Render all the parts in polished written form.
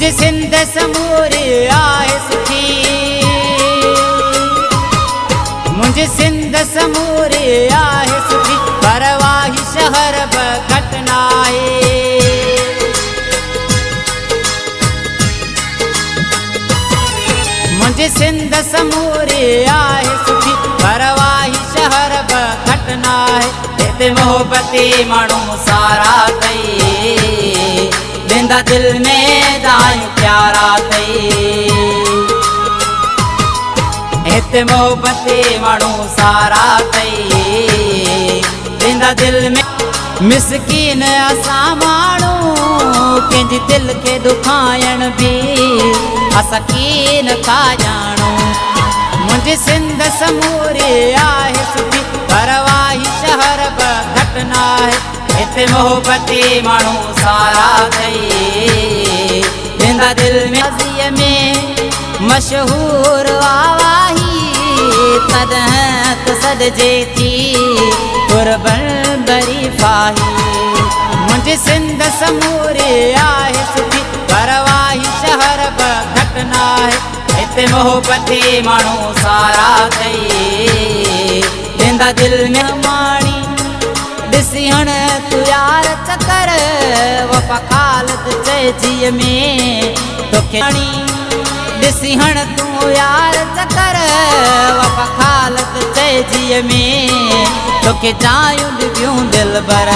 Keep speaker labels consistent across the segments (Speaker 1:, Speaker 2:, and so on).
Speaker 1: मुझे सिंध समूरी आहे सुठी, मुझे सिंध समूरी आहे सुठी, पर वाही शहर ब घटना है। मुझे सिंध समूरी आहे सुठी, पर वाही शहर ब घटना है। हिते मोहब्बती माण्हू सारा तई, वेंदा दिल में दायूं प्यारा तई। हिते मोहब्बती माण्हू सारा तई, वेंदा दिल में। मिसकीन असां माण्हू कंहिंजी दिल खे दुखाइण बि असां कीन था ॼाणूं। मुंहिंजी सिंध समूरी आहे सुठी, पर वाही शहर ब घटना है। हिते मोहब्बती माण्हू सारा तई, वेंदा दिल में। अज़ीअ में मशहूर आवाही, तॾहिं त सॾिजे थी कुर्बन बरी फाही। मुंहिंजी सिंध समूरी आहे सुठी, पर वाही शहर ब घटना है। हिते मोहब्बती माण्हू सारा तई, वेंदा दिल में। माणी ॾिसी हण तूं यार चकर, वफ़ा खालत चइजीअ में तोखे। ॾिसी हण तूं यार चकर, वफ़ा खालत चइजीअ में तोखे जायूं ॾिबियूं दिल भर।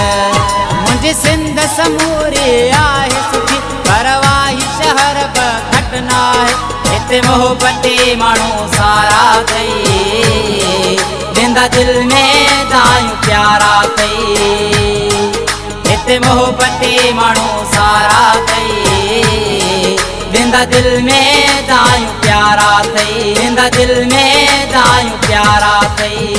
Speaker 1: मुंहिंजी सिंध समूरी आहे सुठी, पर वाही शहर ब घटना है। हिते मोहब्बती माण्हू सारा तई, वेंदा दिल में दायूं प्यारा तई। हिते मोहब्बती माण्हू सारा तई, वेंदा दिल में दायूं प्यारा तई। वेंदा दिल में दायूं प्यारा तई।